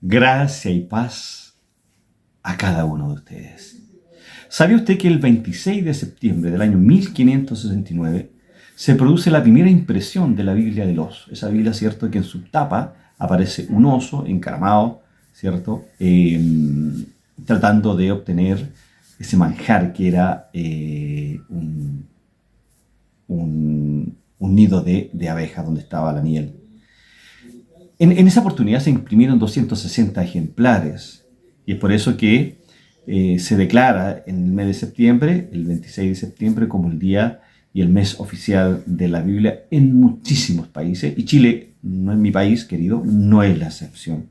Gracia y paz a cada uno de ustedes. ¿Sabía usted que el 26 de septiembre del año 1569 se produce la primera impresión de la Biblia del oso? Esa Biblia, ¿cierto?, que en su tapa aparece un oso encaramado, ¿cierto?, tratando de obtener ese manjar que era un nido de abejas donde estaba la miel. En esa oportunidad se imprimieron 260 ejemplares y es por eso que se declara en el mes de septiembre, el 26 de septiembre, como el día y el mes oficial de la Biblia en muchísimos países, y Chile, no es mi país querido, no es la excepción.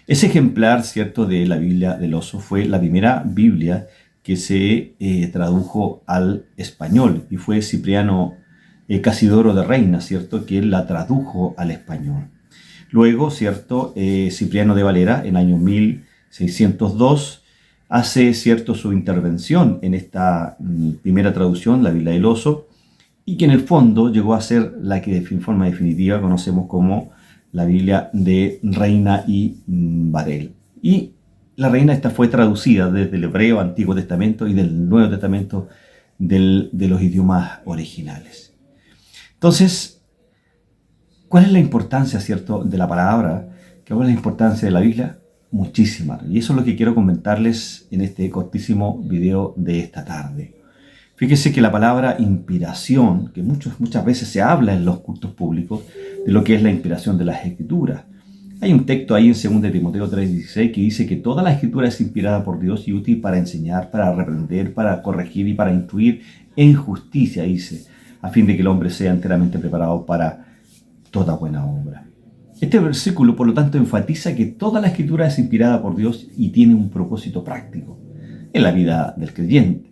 Ese ejemplar, ¿cierto?, de la Biblia del oso fue la primera Biblia que se tradujo al español y fue Cipriano Casidoro de Reina, ¿cierto?, que la tradujo al español. Luego, ¿cierto?, Cipriano de Valera, en el año 1602, hace, ¿cierto?, su intervención en esta primera traducción, la Biblia del oso, y que en el fondo llegó a ser la que en forma definitiva conocemos como la Biblia de Reina y Varela. Y la Reina esta fue traducida desde el hebreo, Antiguo Testamento, y del Nuevo Testamento de los idiomas originales. Entonces, ¿cuál es la importancia, cierto, de la palabra? ¿Cuál es la importancia de la Biblia? Muchísima. Y eso es lo que quiero comentarles en este cortísimo video de esta tarde. Fíjese que la palabra inspiración, que muchas veces se habla en los cultos públicos de lo que es la inspiración de las Escrituras. Hay un texto ahí en 2 Timoteo 3:16 que dice que toda la Escritura es inspirada por Dios y útil para enseñar, para reprender, para corregir y para instruir en justicia, dice, a fin de que el hombre sea enteramente preparado para toda buena obra. Este versículo, por lo tanto, enfatiza que toda la Escritura es inspirada por Dios y tiene un propósito práctico en la vida del creyente.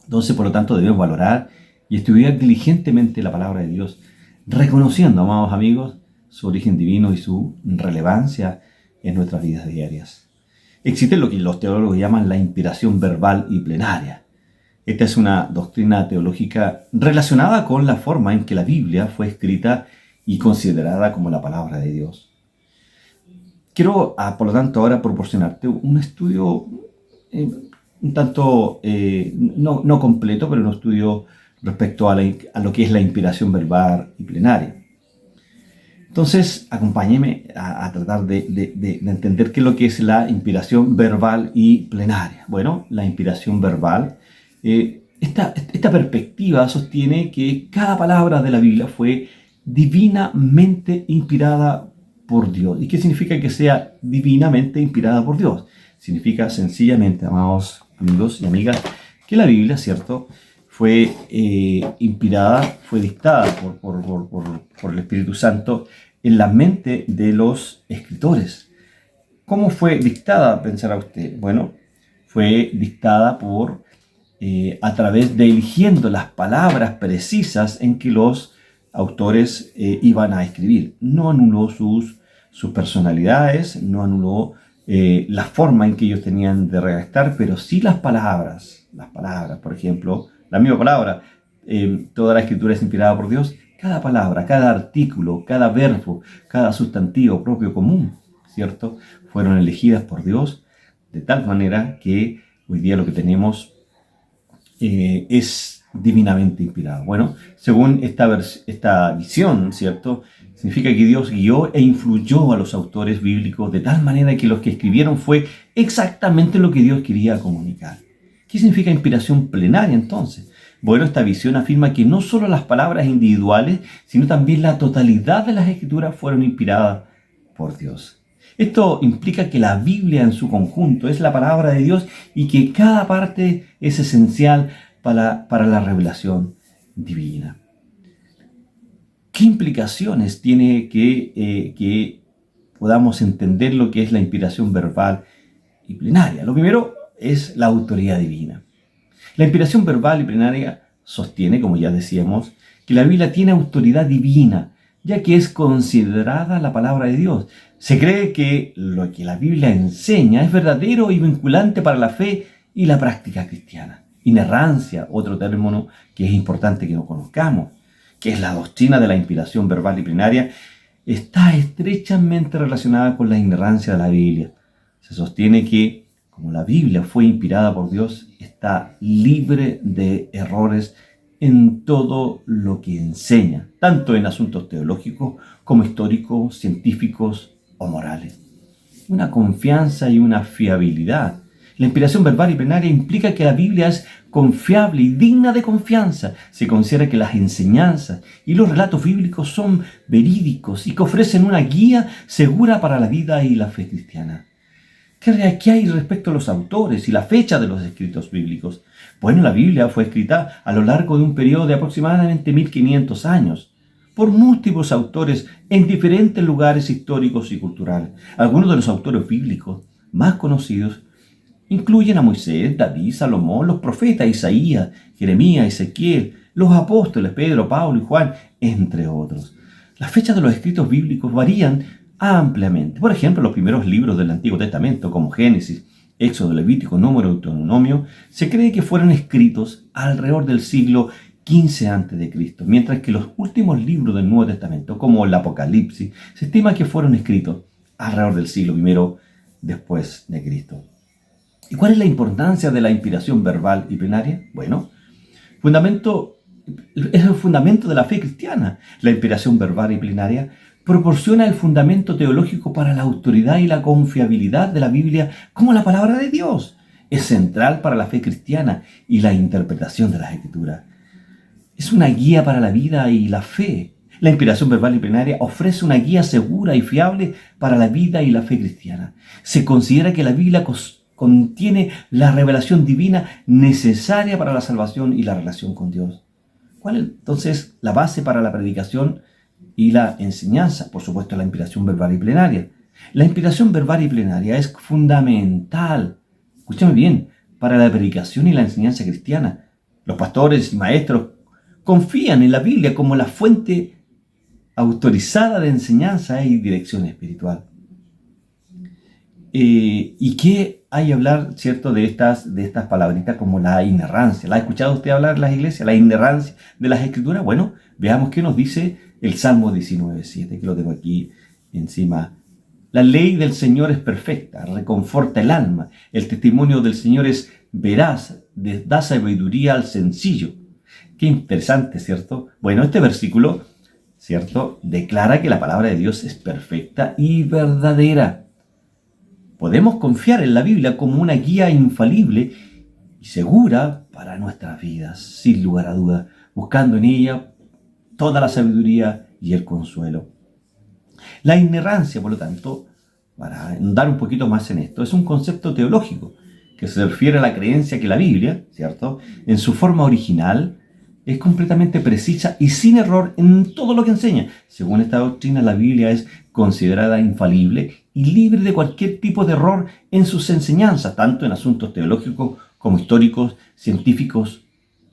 Entonces, por lo tanto, debemos valorar y estudiar diligentemente la palabra de Dios, reconociendo, amados amigos, su origen divino y su relevancia en nuestras vidas diarias. Existe lo que los teólogos llaman la inspiración verbal y plenaria. Esta es una doctrina teológica relacionada con la forma en que la Biblia fue escrita y considerada como la palabra de Dios. Quiero, por lo tanto, ahora proporcionarte un estudio un tanto, no completo, pero un estudio respecto a lo que es la inspiración verbal y plenaria. Entonces, acompáñeme a tratar de entender qué es lo que es la inspiración verbal y plenaria. Bueno, la inspiración verbal, esta perspectiva sostiene que cada palabra de la Biblia fue divinamente inspirada por Dios. ¿Y qué significa que sea divinamente inspirada por Dios? Significa sencillamente, amados amigos y amigas, que la Biblia, ¿cierto?, fue inspirada, fue dictada por el Espíritu Santo en la mente de los escritores. ¿Cómo fue dictada, pensará usted? Bueno, fue dictada a través de eligiendo las palabras precisas en que los autores iban a escribir. No anuló sus personalidades, no anuló la forma en que ellos tenían de redactar, pero sí las palabras, por ejemplo, la misma palabra, toda la escritura es inspirada por Dios, cada palabra, cada artículo, cada verbo, cada sustantivo propio común, ¿cierto?, fueron elegidas por Dios de tal manera que hoy día lo que tenemos es divinamente inspirado. Bueno, según esta visión, ¿cierto?, significa que Dios guió e influyó a los autores bíblicos de tal manera que lo que escribieron fue exactamente lo que Dios quería comunicar. ¿Qué significa inspiración plenaria entonces? Bueno, esta visión afirma que no solo las palabras individuales, sino también la totalidad de las escrituras fueron inspiradas por Dios. Esto implica que la Biblia en su conjunto es la palabra de Dios y que cada parte es esencial para la revelación divina. ¿Qué implicaciones tiene que podamos entender lo que es la inspiración verbal y plenaria? Lo primero es la autoridad divina. La inspiración verbal y plenaria sostiene, como ya decíamos, que la Biblia tiene autoridad divina, ya que es considerada la palabra de Dios. Se cree que lo que la Biblia enseña es verdadero y vinculante para la fe y la práctica cristiana. Inerrancia, otro término que es importante que no conozcamos, que es la doctrina de la inspiración verbal y plenaria, está estrechamente relacionada con la inerrancia de la Biblia. Se sostiene que, como la Biblia fue inspirada por Dios, está libre de errores en todo lo que enseña, tanto en asuntos teológicos como históricos, científicos o morales. Una confianza y una fiabilidad. La inspiración verbal y plenaria implica que la Biblia es confiable y digna de confianza. Se considera que las enseñanzas y los relatos bíblicos son verídicos y que ofrecen una guía segura para la vida y la fe cristiana. ¿Qué hay respecto a los autores y la fecha de los escritos bíblicos? Bueno, la Biblia fue escrita a lo largo de un periodo de aproximadamente 1500 años por múltiples autores en diferentes lugares históricos y culturales. Algunos de los autores bíblicos más conocidos incluyen a Moisés, David, Salomón, los profetas Isaías, Jeremías, Ezequiel, los apóstoles Pedro, Pablo y Juan, entre otros. Las fechas de los escritos bíblicos varían ampliamente. Por ejemplo, los primeros libros del Antiguo Testamento, como Génesis, Éxodo, Levítico, Número y Deuteronomio, se cree que fueron escritos alrededor del siglo XV a.C., mientras que los últimos libros del Nuevo Testamento, como el Apocalipsis, se estima que fueron escritos alrededor del siglo I después de Cristo. ¿Y cuál es la importancia de la inspiración verbal y plenaria? Bueno, es el fundamento de la fe cristiana. La inspiración verbal y plenaria proporciona el fundamento teológico para la autoridad y la confiabilidad de la Biblia como la palabra de Dios. Es central para la fe cristiana y la interpretación de las Escrituras. Es una guía para la vida y la fe. La inspiración verbal y plenaria ofrece una guía segura y fiable para la vida y la fe cristiana. Se considera que la Biblia contiene la revelación divina necesaria para la salvación y la relación con Dios. ¿Cuál es entonces la base para la predicación y la enseñanza? Por supuesto, la inspiración verbal y plenaria. La inspiración verbal y plenaria es fundamental, escúchame bien, para la predicación y la enseñanza cristiana. Los pastores y maestros confían en la Biblia como la fuente autorizada de enseñanza y dirección espiritual. ¿Y qué hay que hablar, cierto, de estas palabritas como la inerrancia? ¿La ha escuchado usted hablar en las iglesias? ¿La inerrancia de las Escrituras? Bueno, veamos qué nos dice el Salmo 19:7, que lo tengo aquí encima. La ley del Señor es perfecta, reconforta el alma. El testimonio del Señor es veraz, da sabiduría al sencillo. Qué interesante, ¿cierto? Bueno, este versículo, ¿cierto?, declara que la palabra de Dios es perfecta y verdadera. Podemos confiar en la Biblia como una guía infalible y segura para nuestras vidas, sin lugar a duda, buscando en ella toda la sabiduría y el consuelo. La inerrancia, por lo tanto, para andar un poquito más en esto, es un concepto teológico que se refiere a la creencia que la Biblia, ¿cierto?, en su forma original, es completamente precisa y sin error en todo lo que enseña. Según esta doctrina, la Biblia es considerada infalible y libre de cualquier tipo de error en sus enseñanzas, tanto en asuntos teológicos como históricos, científicos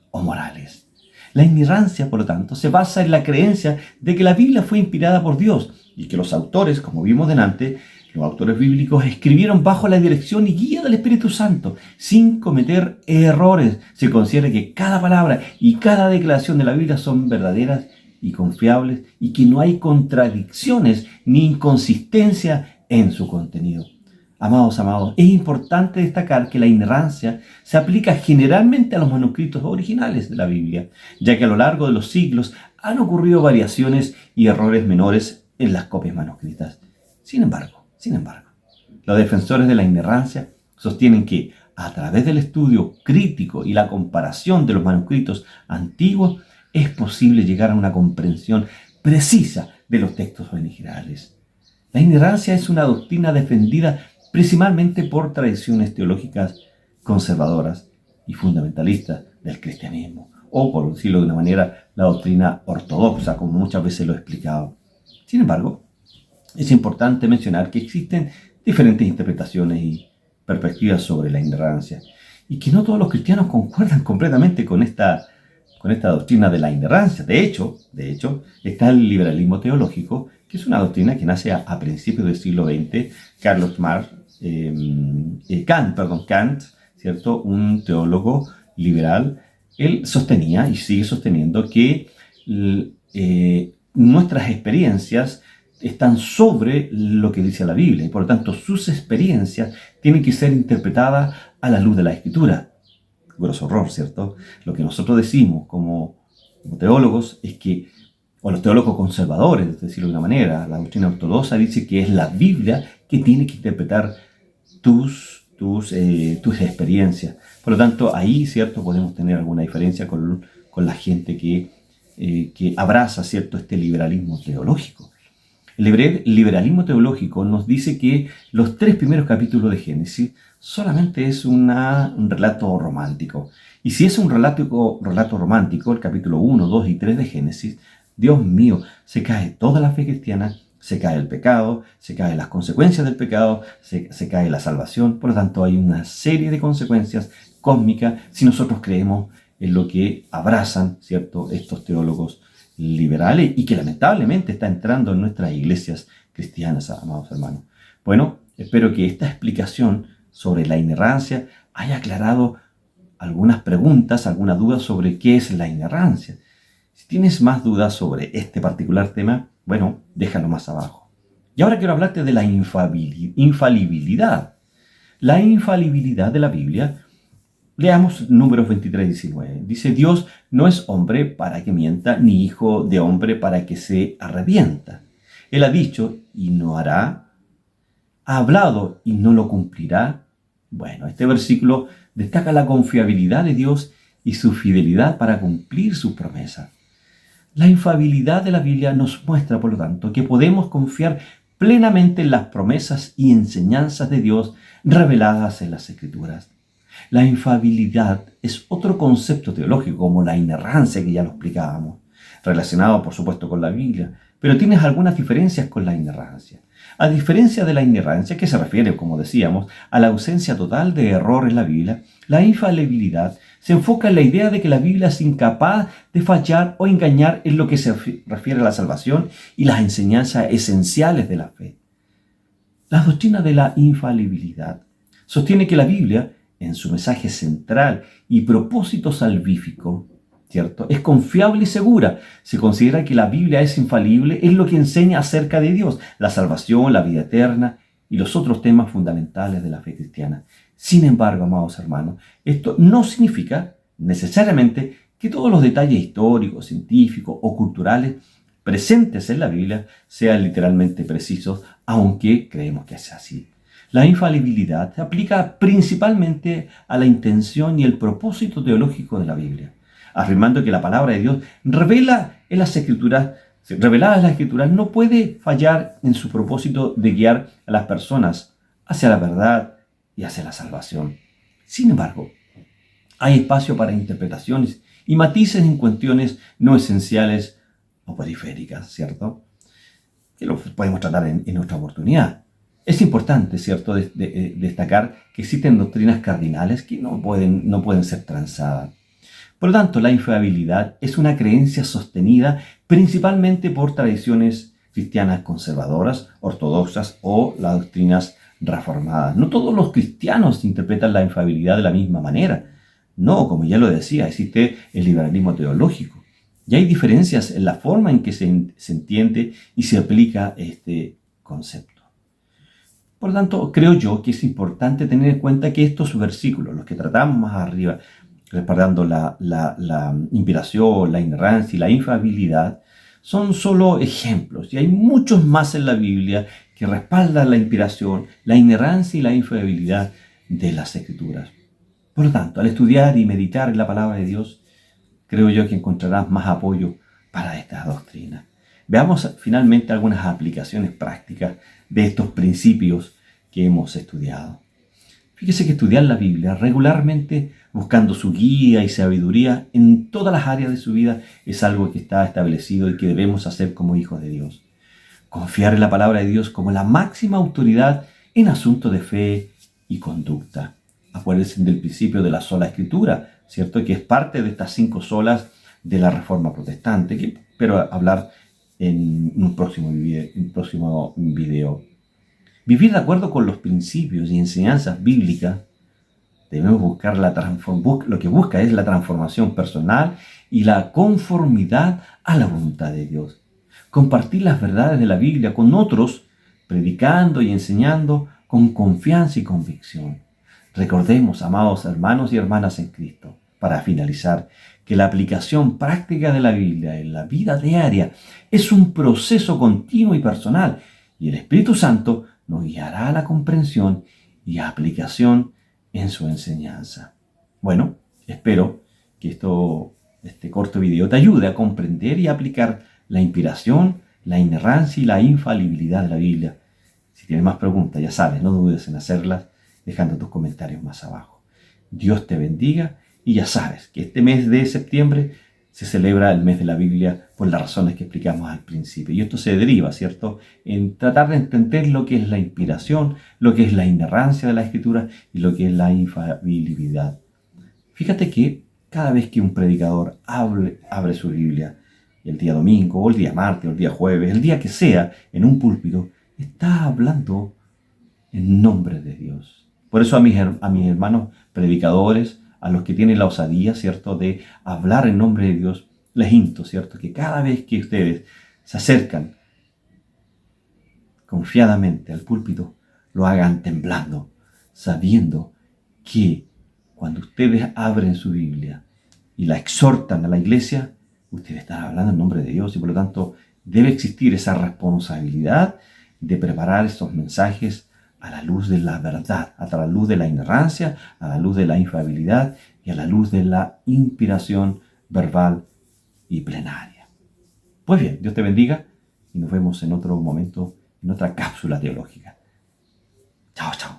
o morales. La inerrancia, por lo tanto, se basa en la creencia de que la Biblia fue inspirada por Dios y que los autores, como vimos delante, los autores bíblicos escribieron bajo la dirección y guía del Espíritu Santo, sin cometer errores. Se considera que cada palabra y cada declaración de la Biblia son verdaderas y confiables y que no hay contradicciones ni inconsistencia en su contenido. Amados, es importante destacar que la inerrancia se aplica generalmente a los manuscritos originales de la Biblia, ya que a lo largo de los siglos han ocurrido variaciones y errores menores en las copias manuscritas. Sin embargo, los defensores de la inerrancia sostienen que a través del estudio crítico y la comparación de los manuscritos antiguos es posible llegar a una comprensión precisa de los textos originales. La inerrancia es una doctrina defendida principalmente por tradiciones teológicas conservadoras y fundamentalistas del cristianismo, o por decirlo de una manera, la doctrina ortodoxa, como muchas veces lo he explicado. Sin embargo, es importante mencionar que existen diferentes interpretaciones y perspectivas sobre la inerrancia y que no todos los cristianos concuerdan completamente con esta doctrina de la inerrancia. De hecho, está el liberalismo teológico, que es una doctrina que nace a principios del siglo XX. Kant, ¿cierto?, un teólogo liberal, él sostenía y sigue sosteniendo que nuestras experiencias están sobre lo que dice la Biblia y por lo tanto sus experiencias tienen que ser interpretadas a la luz de la Escritura. Grosso horror, ¿cierto? Lo que nosotros decimos como teólogos es que, o los teólogos conservadores, es decirlo de una manera, la doctrina ortodoxa dice que es la Biblia que tiene que interpretar tus experiencias. Por lo tanto, ahí, ¿cierto?, podemos tener alguna diferencia con la gente que abraza, ¿cierto?, este liberalismo teológico. El liberalismo teológico nos dice que los 3 primeros capítulos de Génesis solamente es un relato romántico. Y si es un relato romántico, el capítulo 1, 2 y 3 de Génesis, Dios mío, se cae toda la fe cristiana, se cae el pecado, se caen las consecuencias del pecado, se cae la salvación. Por lo tanto, hay una serie de consecuencias cósmicas si nosotros creemos en lo que abrazan, ¿cierto?, estos teólogos liberales y que lamentablemente está entrando en nuestras iglesias cristianas, amados hermanos. Bueno, espero que esta explicación sobre la inerrancia haya aclarado algunas preguntas, algunas dudas sobre qué es la inerrancia. Si tienes más dudas sobre este particular tema, bueno, déjalo más abajo. Y ahora quiero hablarte de la infalibilidad. La infalibilidad de la Biblia. Leamos Números 23:19. Dice, Dios no es hombre para que mienta, ni hijo de hombre para que se arrepienta. Él ha dicho y no hará, ha hablado y no lo cumplirá. Bueno, este versículo destaca la confiabilidad de Dios y su fidelidad para cumplir sus promesas. La infalibilidad de la Biblia nos muestra, por lo tanto, que podemos confiar plenamente en las promesas y enseñanzas de Dios reveladas en las Escrituras. La infalibilidad es otro concepto teológico, como la inerrancia que ya lo explicábamos, relacionado por supuesto con la Biblia, pero tienes algunas diferencias con la inerrancia. A diferencia de la inerrancia, que se refiere, como decíamos, a la ausencia total de error en la Biblia, la infalibilidad se enfoca en la idea de que la Biblia es incapaz de fallar o engañar en lo que se refiere a la salvación y las enseñanzas esenciales de la fe. La doctrina de la infalibilidad sostiene que la Biblia, en su mensaje central y propósito salvífico, ¿cierto?, es confiable y segura. Se considera que la Biblia es infalible en lo que enseña acerca de Dios, la salvación, la vida eterna y los otros temas fundamentales de la fe cristiana. Sin embargo, amados hermanos, esto no significa necesariamente que todos los detalles históricos, científicos o culturales presentes en la Biblia sean literalmente precisos, aunque creemos que es así. La infalibilidad se aplica principalmente a la intención y el propósito teológico de la Biblia, afirmando que la palabra de Dios revelada en las Escrituras, no puede fallar en su propósito de guiar a las personas hacia la verdad y hacia la salvación. Sin embargo, hay espacio para interpretaciones y matices en cuestiones no esenciales o periféricas, ¿cierto?, que lo podemos tratar en otra oportunidad. Es importante, ¿cierto?, destacar que existen doctrinas cardinales que no pueden ser transadas. Por lo tanto, la infalibilidad es una creencia sostenida principalmente por tradiciones cristianas conservadoras, ortodoxas o las doctrinas reformadas. No todos los cristianos interpretan la infalibilidad de la misma manera. No, como ya lo decía, existe el liberalismo teológico. Y hay diferencias en la forma en que se entiende y se aplica este concepto. Por lo tanto, creo yo que es importante tener en cuenta que estos versículos, los que tratamos más arriba, respaldando la inspiración, la inerrancia y la infalibilidad, son solo ejemplos. Y hay muchos más en la Biblia que respaldan la inspiración, la inerrancia y la infalibilidad de las Escrituras. Por lo tanto, al estudiar y meditar en la palabra de Dios, creo yo que encontrarás más apoyo para esta doctrina. Veamos finalmente algunas aplicaciones prácticas de estos principios que hemos estudiado. Fíjese que estudiar la Biblia regularmente, buscando su guía y sabiduría en todas las áreas de su vida, es algo que está establecido y que debemos hacer como hijos de Dios. Confiar en la palabra de Dios como la máxima autoridad en asuntos de fe y conducta. Acuérdense del principio de la sola escritura, ¿cierto?, que es parte de estas 5 solas de la Reforma Protestante, que espero hablar en un próximo video. Vivir de acuerdo con los principios y enseñanzas bíblicas, debemos buscar lo que busca es la transformación personal y la conformidad a la voluntad de Dios. compartir las verdades de la Biblia con otros, predicando y enseñando con confianza y convicción. Recordemos, amados hermanos y hermanas en Cristo, para finalizar, que la aplicación práctica de la Biblia en la vida diaria es un proceso continuo y personal, y el Espíritu Santo nos guiará a la comprensión y aplicación en su enseñanza. Bueno, espero que este corto video te ayude a comprender y aplicar la inspiración, la inerrancia y la infalibilidad de la Biblia. Si tienes más preguntas, ya sabes, no dudes en hacerlas dejando tus comentarios más abajo. Dios te bendiga y ya sabes que este mes de septiembre se celebra el mes de la Biblia por las razones que explicamos al principio. Y esto se deriva, ¿cierto?, en tratar de entender lo que es la inspiración, lo que es la inerrancia de la Escritura y lo que es la infalibilidad. Fíjate que cada vez que un predicador abre su Biblia, el día domingo, o el día martes, o el día jueves, el día que sea, en un púlpito, está hablando en nombre de Dios. Por eso a mis hermanos predicadores, a los que tienen la osadía, ¿cierto?, de hablar en nombre de Dios, les insto, ¿cierto?, que cada vez que ustedes se acercan confiadamente al púlpito, lo hagan temblando, sabiendo que cuando ustedes abren su Biblia y la exhortan a la iglesia, ustedes están hablando en nombre de Dios y por lo tanto debe existir esa responsabilidad de preparar estos mensajes a la luz de la verdad, a la luz de la inerrancia, a la luz de la infalibilidad y a la luz de la inspiración verbal y plenaria. Pues bien, Dios te bendiga y nos vemos en otro momento, en otra cápsula teológica. Chao, chao.